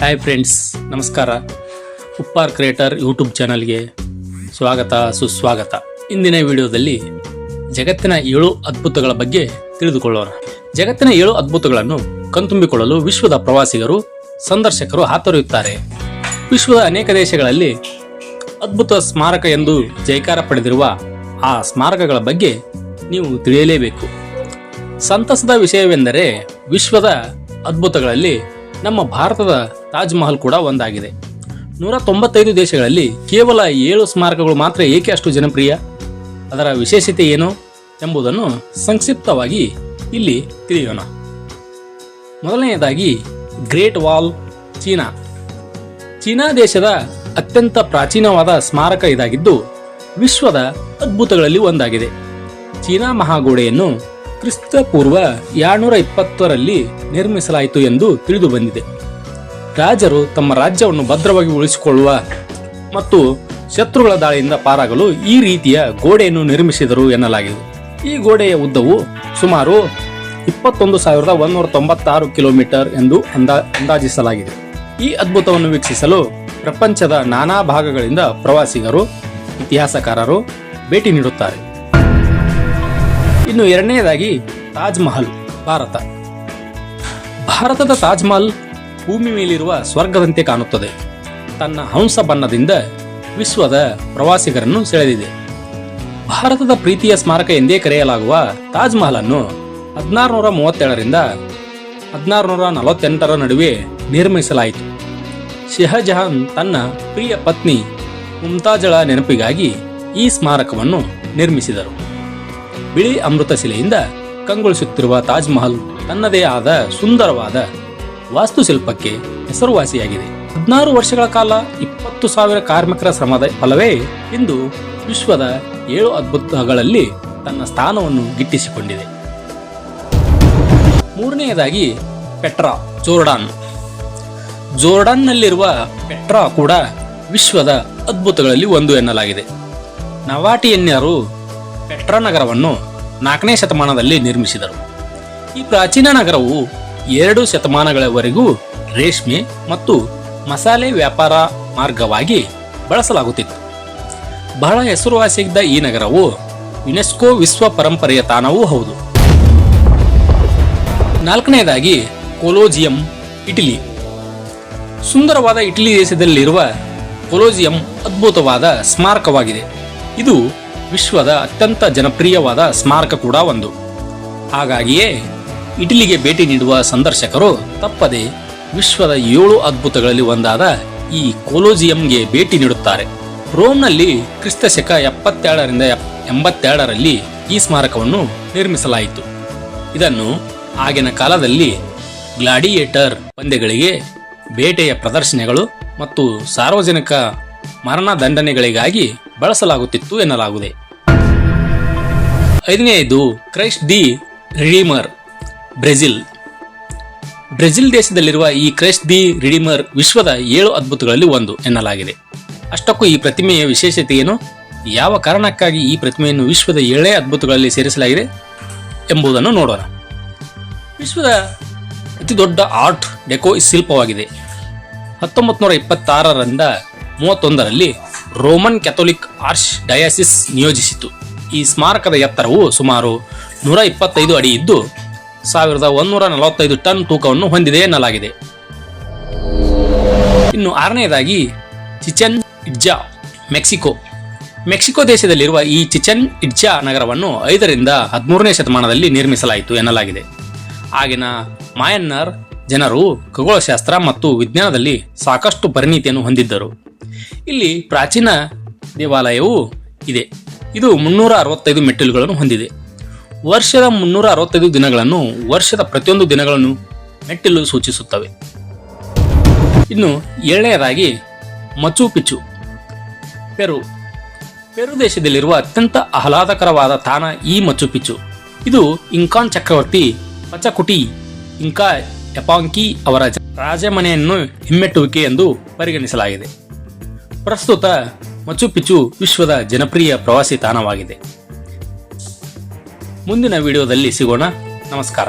Hi friends, ನಮಸ್ಕಾರ. Uppar creator YouTube ಚಾನಲ್ಗೆ ಸ್ವಾಗತ ಸುಸ್ವಾಗತ. ಇಂದಿನ ವಿಡಿಯೋದಲ್ಲಿ ಜಗತ್ತಿನ 7 ಅದ್ಭುತಗಳ ಬಗ್ಗೆ ತಿಳಿದುಕೊಳ್ಳೋಣ. ಜಗತ್ತಿನ 7 ಅದ್ಭುತಗಳನ್ನು ಕಣ್ತುಂಬಿಕೊಳ್ಳಲು ವಿಶ್ವದ ಪ್ರವಾಸಿಗರು ಸಂದರ್ಶಕರು ಹಾತೊರೆಯುತ್ತಾರೆ. ವಿಶ್ವದ ಅನೇಕ ದೇಶಗಳಲ್ಲಿ ಅದ್ಭುತ ಸ್ಮಾರಕ ಎಂದು ಜೈಕಾರ ಪಡೆದಿರುವ ಆ ಸ್ಮಾರಕಗಳ ಬಗ್ಗೆ ನೀವು ತಿಳಿಯಲೇಬೇಕು. ಸಂತಸದ ವಿಷಯವೆಂದರೆ ವಿಶ್ವದ ಅದ್ಭುತಗಳಲ್ಲಿ ನಮ್ಮ ಭಾರತದ ತಾಜ್ ಮಹಲ್ ಕೂಡ ಒಂದಾಗಿದೆ. 195 ದೇಶಗಳಲ್ಲಿ ಕೇವಲ 7 ಸ್ಮಾರಕಗಳು ಮಾತ್ರ ಏಕೆ ಅಷ್ಟು ಜನಪ್ರಿಯ? ಅದರ ವಿಶೇಷತೆ ಏನು ಎಂಬುದನ್ನು ಸಂಕ್ಷಿಪ್ತವಾಗಿ ಇಲ್ಲಿ ತಿಳಿಯೋಣ. ಮೊದಲನೆಯದಾಗಿ ಗ್ರೇಟ್ ವಾಲ್, ಚೀನಾ. ಚೀನಾ ದೇಶದ ಅತ್ಯಂತ ಪ್ರಾಚೀನವಾದ ಸ್ಮಾರಕ ಇದಾಗಿದ್ದು ವಿಶ್ವದ ಅದ್ಭುತಗಳಲ್ಲಿ ಒಂದಾಗಿದೆ. ಚೀನಾ ಮಹಾಗೋಡೆಯನ್ನು ಕ್ರಿಸ್ತ ಪೂರ್ವ 220ರಲ್ಲಿ ನಿರ್ಮಿಸಲಾಯಿತು ಎಂದು ತಿಳಿದು ಬಂದಿದೆ. ರಾಜರು ತಮ್ಮ ರಾಜ್ಯವನ್ನು ಭದ್ರವಾಗಿ ಉಳಿಸಿಕೊಳ್ಳುವ ಮತ್ತು ಶತ್ರುಗಳ ದಾಳಿಯಿಂದ ಪಾರಾಗಲು ಈ ರೀತಿಯ ಗೋಡೆಯನ್ನು ನಿರ್ಮಿಸಿದರು ಎನ್ನಲಾಗಿದೆ. ಈ ಗೋಡೆಯ ಉದ್ದವು ಸುಮಾರು 21,196 ಕಿಲೋಮೀಟರ್ ಎಂದು ಅಂದಾಜಿಸಲಾಗಿದೆ. ಈ ಅದ್ಭುತವನ್ನು ವೀಕ್ಷಿಸಲು ಪ್ರಪಂಚದ ನಾನಾ ಭಾಗಗಳಿಂದ ಪ್ರವಾಸಿಗರು, ಇತಿಹಾಸಕಾರರು ಭೇಟಿ ನೀಡುತ್ತಾರೆ. ಇನ್ನು ಎರಡನೆಯದಾಗಿ ತಾಜ್ ಮಹಲ್, ಭಾರತ. ಭಾರತದ ತಾಜ್ ಮಹಲ್ ಭೂಮಿ ಮೇಲಿರುವ ಸ್ವರ್ಗದಂತೆ ಕಾಣುತ್ತದೆ. ತನ್ನ ಹಂಸ ಬಣ್ಣದಿಂದ ವಿಶ್ವದ ಪ್ರವಾಸಿಗರನ್ನು ಸೆಳೆದಿದೆ. ಭಾರತದ ಪ್ರೀತಿಯ ಸ್ಮಾರಕ ಎಂದೇ ಕರೆಯಲಾಗುವ ತಾಜ್ ಮಹಲ್ ಅನ್ನು 1637ರಿಂದ 1648ರ ನಡುವೆ ನಿರ್ಮಿಸಲಾಯಿತು. ಶಹಜಹಾನ್ ತನ್ನ ಪ್ರಿಯ ಪತ್ನಿ ಮುಮ್ತಾಜಳ ನೆನಪಿಗಾಗಿ ಈ ಸ್ಮಾರಕವನ್ನು ನಿರ್ಮಿಸಿದರು. ಬಿಳಿ ಅಮೃತ ಶಿಲೆಯಿಂದ ಕಂಗೊಳಿಸುತ್ತಿರುವ ತಾಜ್ ಮಹಲ್ ತನ್ನದೇ ಆದ ಸುಂದರವಾದ ವಾಸ್ತುಶಿಲ್ಪಕ್ಕೆ ಹೆಸರುವಾಸಿಯಾಗಿದೆ. 16 ವರ್ಷಗಳ ಕಾಲ 20,000 ಕಾರ್ಮಿಕರ ಶ್ರಮದ ಫಲವೇ ಇಂದು ವಿಶ್ವದ 7 ಅದ್ಭುತಗಳಲ್ಲಿ ತನ್ನ ಸ್ಥಾನವನ್ನು ಗಿಟ್ಟಿಸಿಕೊಂಡಿದೆ. ಮೂರನೆಯದಾಗಿ ಪೆಟ್ರಾ, ಜೋರ್ಡಾನ್. ಜೋರ್ಡಾನ್ನಲ್ಲಿರುವ ಪೆಟ್ರಾ ಕೂಡ ವಿಶ್ವದ ಅದ್ಭುತಗಳಲ್ಲಿ ಒಂದು ಎನ್ನಲಾಗಿದೆ. ನವಾಟಿಯನ್ನರು ಪೆಟ್ರಾ ನಗರವನ್ನು 4ನೇ ಶತಮಾನದಲ್ಲಿ ನಿರ್ಮಿಸಿದರು. ಈ ಪ್ರಾಚೀನ ನಗರವು 2 ಶತಮಾನಗಳವರೆಗೂ ರೇಷ್ಮೆ ಮತ್ತು ಮಸಾಲೆ ವ್ಯಾಪಾರ ಮಾರ್ಗವಾಗಿ ಬಳಸಲಾಗುತ್ತಿತ್ತು. ಬಹಳ ಹೆಸರುವಾಸಿಯಾಗಿದ್ದ ಈ ನಗರವು ಯುನೆಸ್ಕೋ ವಿಶ್ವ ಪರಂಪರೆಯ ತಾಣವೂ ಹೌದು. 4ನೇದಾಗಿ ಕೊಲೋಜಿಯಂ, ಇಟಲಿ. ಸುಂದರವಾದ ಇಟಲಿ ದೇಶದಲ್ಲಿರುವ ಕೊಲೋಜಿಯಂ ಅದ್ಭುತವಾದ ಸ್ಮಾರಕವಾಗಿದೆ. ಇದು ವಿಶ್ವದ ಅತ್ಯಂತ ಜನಪ್ರಿಯವಾದ ಸ್ಮಾರಕ ಕೂಡ ಒಂದು. ಹಾಗಾಗಿಯೇ ಇಟಲಿಗೆ ಭೇಟಿ ನೀಡುವ ಸಂದರ್ಶಕರು ತಪ್ಪದೆ ವಿಶ್ವದ 7 ಅದ್ಭುತಗಳಲ್ಲಿ ಒಂದಾದ ಈ ಕೊಲೋಜಿಯಂಗೆ ಭೇಟಿ ನೀಡುತ್ತಾರೆ. ರೋಮ್ನಲ್ಲಿ ಕ್ರಿಸ್ತ ಶಕ 77ರಿಂದ 82ರಲ್ಲಿ ಈ ಸ್ಮಾರಕವನ್ನು ನಿರ್ಮಿಸಲಾಯಿತು. ಇದನ್ನು ಆಗಿನ ಕಾಲದಲ್ಲಿ ಗ್ಲಾಡಿಯೇಟರ್ ಪಂದ್ಯಗಳಿಗೆ, ಬೇಟೆಯ ಪ್ರದರ್ಶನಗಳು ಮತ್ತು ಸಾರ್ವಜನಿಕ ಮರಣದಂಡನೆಗಳಿಗಾಗಿ ಬಳಸಲಾಗುತ್ತಿತ್ತು ಎನ್ನಲಾಗಿದೆ. 5ನೇದು Christ the Redeemer, Brazil. Brazil ದೇಶದಲ್ಲಿರುವ ಈ ಕ್ರೈಸ್ಟ್ ದಿ ರಿಡೀಮರ್ ವಿಶ್ವದ 7 ಅದ್ಭುತಗಳಲ್ಲಿ ಒಂದು ಎನ್ನಲಾಗಿದೆ. ಅಷ್ಟಕ್ಕೂ ಈ ಪ್ರತಿಮೆಯ ವಿಶೇಷತೆ ಏನು? ಯಾವ ಕಾರಣಕ್ಕಾಗಿ ಈ ಪ್ರತಿಮೆಯನ್ನು ವಿಶ್ವದ 7 ಅದ್ಭುತಗಳಲ್ಲಿ ಸೇರಿಸಲಾಗಿದೆ ಎಂಬುದನ್ನು ನೋಡೋಣ. ವಿಶ್ವದ ಅತಿ ದೊಡ್ಡ ಆರ್ಟ್ ಡೆಕೋ ಶಿಲ್ಪವಾಗಿದೆ. 1926ರಿಂದ 31ರಲ್ಲಿ ರೋಮನ್ ಕ್ಯಾಥೋಲಿಕ್ ಆರ್ಚ್ ಡಯಾಸಿಸ್ ನಿಯೋಜಿಸಿತು. ಈ ಸ್ಮಾರಕದ ಎತ್ತರವು ಸುಮಾರು 125 ಅಡಿ ಇದ್ದು 1145 ಟನ್ ತೂಕವನ್ನು ಹೊಂದಿದೆ ಎನ್ನಲಾಗಿದೆ. ಇನ್ನು 6ನೇದಾಗಿ ಚಿಚೆನ್ ಇಟ್ಜಾ, ಮೆಕ್ಸಿಕೋ. ಮೆಕ್ಸಿಕೋ ದೇಶದಲ್ಲಿರುವ ಈ ಚಿಚೆನ್ ಇಟ್ಜಾ ನಗರವನ್ನು 5ರಿಂದ 13ನೇ ಶತಮಾನದಲ್ಲಿ ನಿರ್ಮಿಸಲಾಯಿತು ಎನ್ನಲಾಗಿದೆ. ಆಗಿನ ಮಾಯನ್ನರ್ ಜನರು ಖಗೋಳಶಾಸ್ತ್ರ ಮತ್ತು ವಿಜ್ಞಾನದಲ್ಲಿ ಸಾಕಷ್ಟು ಪರಿಣಿತಿಯನ್ನು ಹೊಂದಿದ್ದರು. ಇಲ್ಲಿ ಪ್ರಾಚೀನ ದೇವಾಲಯವೂ ಇದೆ. ಇದು 365 ಮೆಟ್ಟಿಲುಗಳನ್ನು ಹೊಂದಿದೆ. ವರ್ಷದ 365 ದಿನಗಳನ್ನು, ವರ್ಷದ ಪ್ರತಿಯೊಂದು ದಿನಗಳನ್ನು ಮೆಟ್ಟಿಲು ಸೂಚಿಸುತ್ತವೆ. ಇನ್ನು 7ನೇದಾಗಿ ಮಚು ಪಿಚ್ಚು, ಪೆರು. ಪೆರು ದೇಶದಲ್ಲಿರುವ ಅತ್ಯಂತ ಆಹ್ಲಾದಕರವಾದ ತಾಣ ಈ ಮಚು ಪಿಚ್ಚು. ಇದು ಇಂಕಾನ್ ಚಕ್ರವರ್ತಿ ಪಚಕುಟಿ ಇಂಕಾ ಎಪಾಂಕಿ ಅವರ ರಾಜಮನೆಯನ್ನು ಹಿಮ್ಮೆಟ್ಟುವಿಕೆ ಎಂದು ಪರಿಗಣಿಸಲಾಗಿದೆ. ಪ್ರಸ್ತುತ ಮಚು ಪಿಚ್ಚು ವಿಶ್ವದ ಜನಪ್ರಿಯ ಪ್ರವಾಸಿ ತಾಣವಾಗಿದೆ. ಮುಂದಿನ ವಿಡಿಯೋದಲ್ಲಿ ಸಿಗೋಣ. ನಮಸ್ಕಾರ.